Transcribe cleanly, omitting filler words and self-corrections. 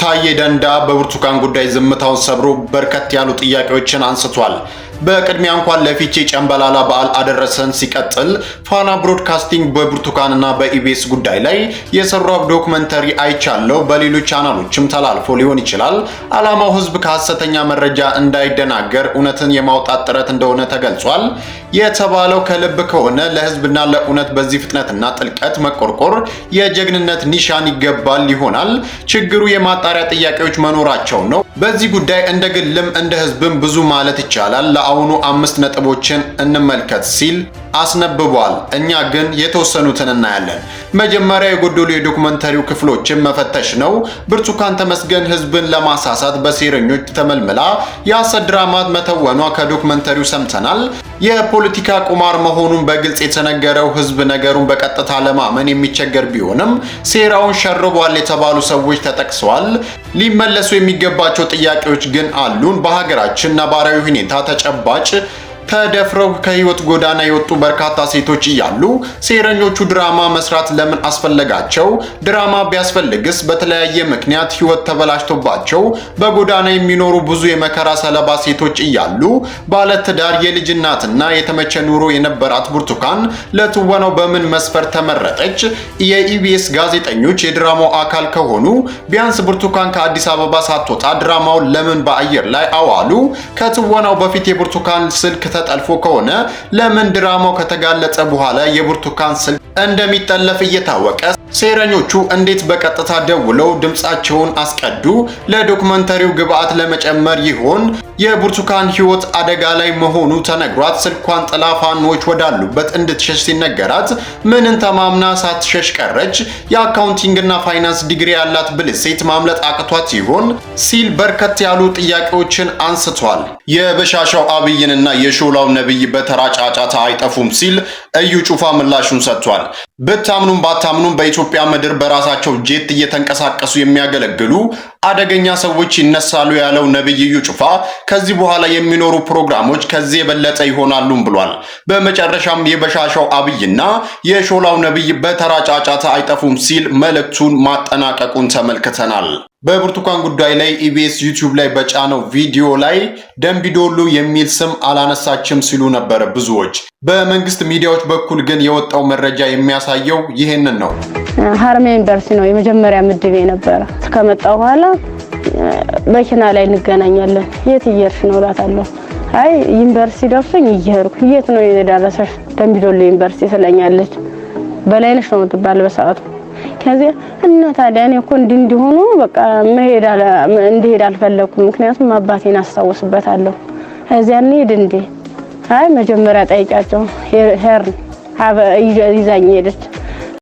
ታዬ ደንዳ በብርቱካን ጉዳይ ዝምታውን ሰብሮ በርከት ያሉ ጥያቄዎችን አንስቷል። በቅድሚያ እንኳን ለፊቼ ጨምበላላ በዓል አደረሰን ሲቀጥል ፋና ብሮድካስቲንግ በብርቱካንና በኢቢኤስ ጉዳይ ላይ የሰራው ዶክመንተሪ አይቻለው በሌሎች ቻናሎችም ተላልፎ ሊሆን ይችላል። ዓላማው ህዝብ ከሐሰተኛ መረጃ እንዳይደናገር እውነትን የማውጣት ጥረት እንደሆነ ተገልጿል። የተባለው ከልብ ከሆነ ለህዝብና ለእውነት በዚህ ፍጥነትና ጥልቀት መቆርቆር የጀግንነት ኒሻን ይገባል ይሆናል። ችግሩ የማጣሪያ ጥያቄዎች መኖራቸው ነው። በዚህ ጉዳይ እንደ ግልም እንደ ህዝብም ብዙ ማለት ይቻላል። ለአሁኑ 5 ነጥቦችን እንመልከት ሲል አስነብቧል። እኛ ግን የተወሰኑትን እናያለን። መጀመሪያ የጎደሉ የዶክመንተሪው ክፍሎችን መፈተሽ ነው። ብርቱካን ተመስገን ህዝብን ለማሳሳት በሴረኞች ተመልምላ የሐሰት ድራማት መተወኗ ከዶክመንተሪው ሰምተናል። የፖለቲካ ቁማር መሆኑን በግልጽ የተነገረው ህዝብ ነገሩን በቀጥታ ለማመን የሚቸገር ቢሆንም ሴራውን ሸርቧል የተባሉ ሰዎች ተጠቅሰዋል። ሊመለሱ የሚገባቸው ጥያቄዎች ግን አሉን። በሀገራችን ነባራዊ ሁኔታ ተጨባጭ ተደፍረው ከህይወት ጎዳና የወጡ በርካታ ሴቶች እያሉ ሴረኞቹ ድራማ መስራት ለምን አስፈለጋቸው? ድራማ ቢያስፈልግስ በተለያየ ምክንያት ህይወት ተበላሽቶባቸው በጎዳና የሚኖሩ ብዙ የመከራ ሰለባ ሴቶች እያሉ ባለትዳር የልጅ እናትና የተመቸ ኑሮ የነበራት ብርቱካን ለትወናው በምን መስፈርት ተመረጠች? የኢቢኤስ ጋዜጠኞች የድራማው አካል ከሆኑ ቢያንስ ብርቱካን ከአዲስ አበባ ሳትወጣ ድራማውን ለምን በአየር ላይ አዋሉ? ከትወናው በፊት የብርቱካን ስልክ ተጠልፎ ከሆነ ለምን ድራማው ከተጋለጸ በኋላ የብርቱካን ስልክ እንደሚጠለፍ እየታወቀ ሴረኞቹ እንዴት በቀጥታ ደውለው ድምጻቸውን አስቀዱ? ለዶክመንተሪው ግብአት ለመጨመር ይሆን? የብርቱካን ህይወት አደጋ ላይ መሆኑ ተነግሯት ስልኳን ጥላ ፋኖች ወዳሉበት እንድትሸሽ ሲነገራት ምንን ተማምና ሳትሸሽ ቀረች? የአካውንቲንግና ፋይናንስ ዲግሪ ያላት ብልሴት ማምለጥ አቅቷት ይሆን ሲል በርከት ያሉ ጥያቄዎችን አንስቷል። የበሻሻው አብይንና የሾላው ነብይ በተራ ጫጫታ አይጠፉም ሲል እዩ ጩፋ ምላሹን ሰጥቷል። ብታምኑም ባታምኑም በኢትዮጵያ ምድር በራሳቸው ጄት እየተንቀሳቀሱ የሚያገለግሉ አደገኛ ሰዎች ይነሳሉ ያለው ነብይ እዩ ጩፋ ከዚህ በኋላ የሚኖሩ ፕሮግራሞች ከዚህ የበለጠ ይሆናሉም ብሏል። በመጨረሻም የበሻሻው አብይና የሾላው ነብይ በተራ ጫጫታ አይጠፉም ሲል መልእክቱን ማጠናቀቁን ተመልክተናል። በብርቱካን ጉዳይ ላይ ኢቢኤስ ዩቲዩብ ላይ በጫነው ቪዲዮ ላይ ደምቢዶሎ የሚል ስም አላነሳችም ሲሉ ነበር ብዙዎች። በመንግስት ሚዲያዎች በኩል ግን የወጣው መረጃ የሚያሳየው ይሄንን ነው። ሀረማያ ዩኒቨርሲቲ ነው የመጀመሪያ ምድብ የነበረ። ከመጣው በኋላ መኪና ላይ እንገናኛለን። የት እየሄድሽ ነው እላታለሁ። አይ ዩኒቨርሲቲ ደርሶኝ እየሄድኩ። የት ነው የደረሰሽ? ደምቢዶሎ ዩኒቨርሲቲ ስለኛለች። በላይነሽ ነው የምትባል በሰዓቱ። ከዚያ እና ታዲያ እኔ እኮ እንዲሆኑ በቃ እንድሄድ አልፈለኩም። ምክንያቱም አባቴን አስታውስበታለሁ። እዚያ እንሂድ እንዴ? አይ መጀመሪያ ጠይቃቸው ሄርን ይዛኝ ሄደች።